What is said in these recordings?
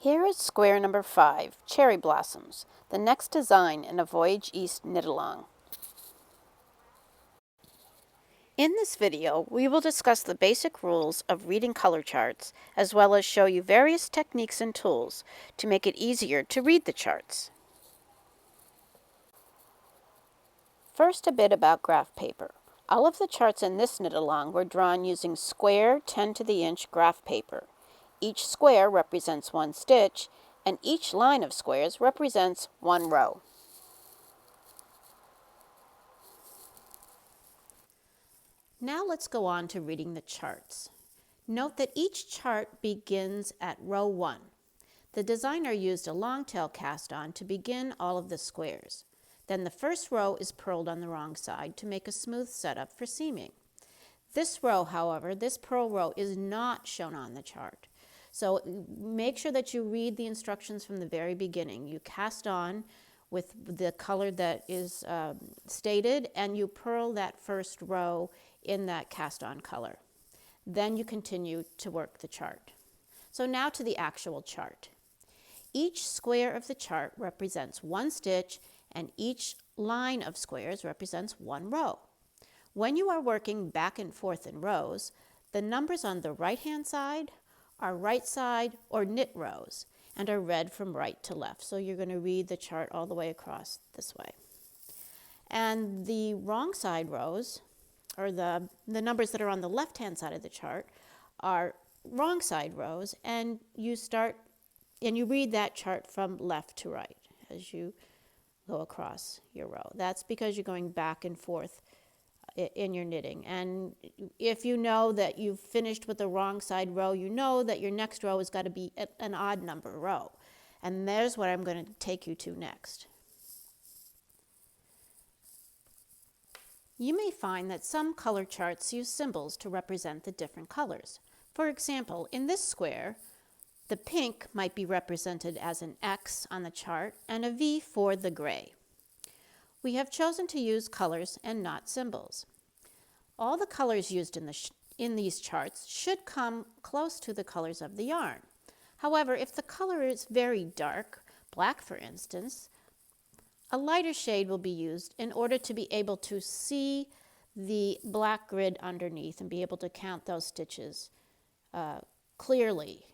Here is square number 5, Cherry Blossoms, the next design in a Voyage East knit-along. In this video, we will discuss the basic rules of reading color charts, as well as show you various techniques and tools to make it easier to read the charts. First, a bit about graph paper. All of the charts in this knit-along were drawn using square 10 to the inch graph paper. Each square represents one stitch, and each line of squares represents one row. Now let's go on to reading the charts. Note that each chart begins at row 1. The designer used a long tail cast on to begin all of the squares. Then the first row is purled on the wrong side to make a smooth setup for seaming. This row, however, this purl row is not shown on the chart. So make sure that you read the instructions from the very beginning. You cast on with the color that is stated, and you purl that first row in that cast on color. Then you continue to work the chart. So now to the actual chart. Each square of the chart represents one stitch, and each line of squares represents one row. When you are working back and forth in rows, the numbers on the right-hand side are right side or knit rows and are read from right to left. So you're going to read the chart all the way across this way. And the wrong side rows, or the numbers that are on the left-hand side of the chart, are wrong side rows, and you read that chart from left to right as you go across your row. That's because you're going back and forth in your knitting. And if you know that you've finished with the wrong side row, you know that your next row has got to be an odd number row. And there's what I'm going to take you to next. You may find that some color charts use symbols to represent the different colors. For example, in this square, the pink might be represented as an X on the chart and a V for the gray. We have chosen to use colors and not symbols. All the colors used in these charts should come close to the colors of the yarn. However, if the color is very dark, black for instance, a lighter shade will be used in order to be able to see the black grid underneath and be able to count those stitches clearly.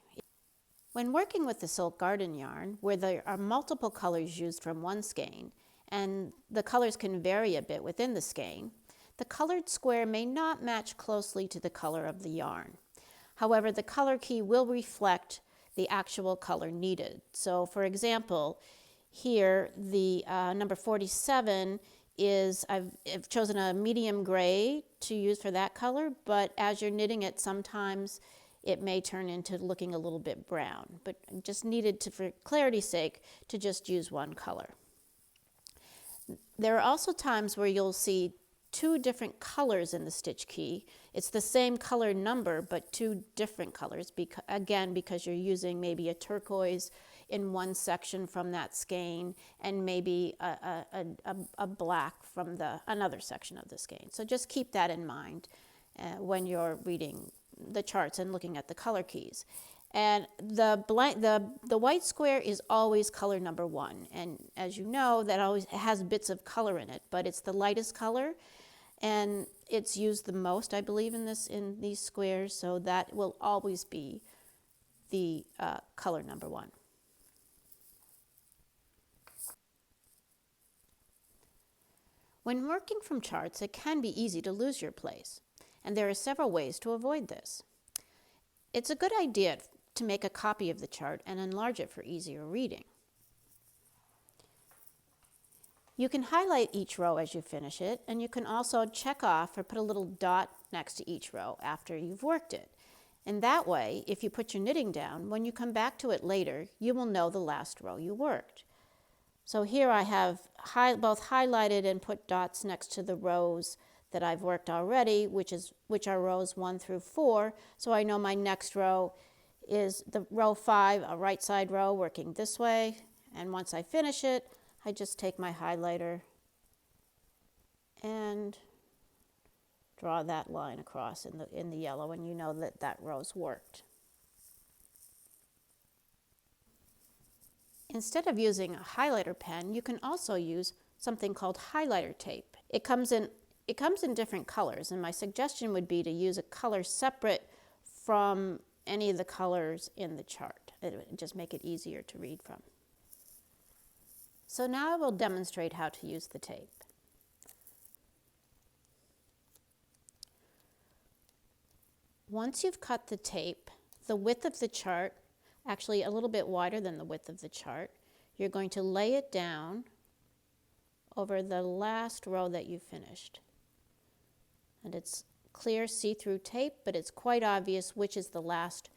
When working with the silk garden yarn, where there are multiple colors used from one skein, and the colors can vary a bit within the skein, the colored square may not match closely to the color of the yarn. However, the color key will reflect the actual color needed. So for example, here the number 47 is, I've chosen a medium gray to use for that color, but as you're knitting it, sometimes it may turn into looking a little bit brown, but just needed to, for clarity's sake, to just use one color. There are also times where you'll see two different colors in the stitch key. It's the same color number, but two different colors, because you're using maybe a turquoise in one section from that skein and maybe a black from another section of the skein. So just keep that in mind when you're reading the charts and looking at the color keys. And the white square is always color number 1. And as you know, that always has bits of color in it, but it's the lightest color, and it's used the most, I believe, in these squares, so that will always be the color number 1. When working from charts, it can be easy to lose your place, and there are several ways to avoid this. It's a good idea to make a copy of the chart and enlarge it for easier reading. You can highlight each row as you finish it, and you can also check off or put a little dot next to each row after you've worked it. And that way, if you put your knitting down, when you come back to it later, you will know the last row you worked. So here I have both highlighted and put dots next to the rows that I've worked already, which are rows 1 through 4, so I know my next row is the row 5, a right side row working this way, and once I finish it, I just take my highlighter and draw that line across in the yellow, and you know that row's worked. Instead of using a highlighter pen, you can also use something called highlighter tape. It comes in different colors, and my suggestion would be to use a color separate from any of the colors in the chart. It would just make it easier to read from. So now I will demonstrate how to use the tape. Once you've cut the tape, the width of the chart, actually a little bit wider than the width of the chart, you're going to lay it down over the last row that you finished. And it's clear see-through tape, but it's quite obvious which is the last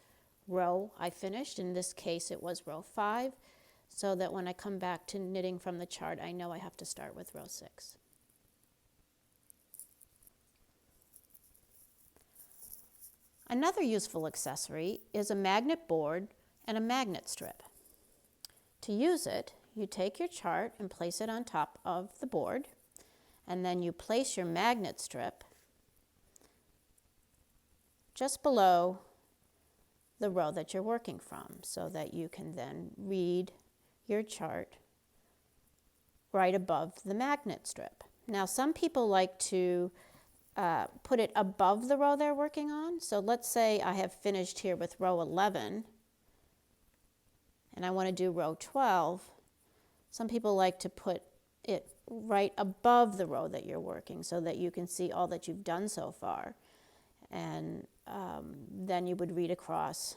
row I finished. In this case, it was row 5, so that when I come back to knitting from the chart, I know I have to start with row 6. Another useful accessory is a magnet board and a magnet strip. To use it, you take your chart and place it on top of the board, and then you place your magnet strip just below the row that you're working from, so that you can then read your chart right above the magnet strip. Now, some people like to put it above the row they're working on. So let's say I have finished here with row 11 and I want to do row 12. Some people like to put it right above the row that you're working so that you can see all that you've done so far. And then you would read across,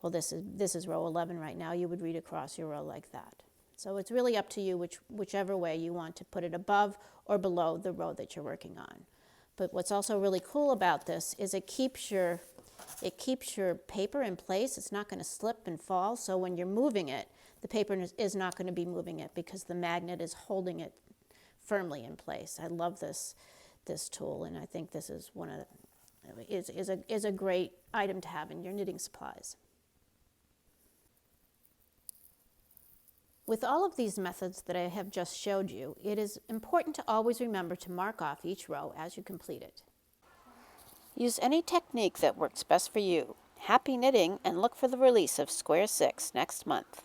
well, this is row 11 right now. You would read across your row like that. So it's really up to you whichever way you want to put it above or below the row that you're working on. But what's also really cool about this is it keeps your paper in place. It's not going to slip and fall. So when you're moving it, the paper is not going to be moving it because the magnet is holding it firmly in place. I love this tool, and I think this is is a great item to have in your knitting supplies. With all of these methods that I have just showed you, it is important to always remember to mark off each row as you complete it. Use any technique that works best for you. Happy knitting, and look for the release of Square 6 next month.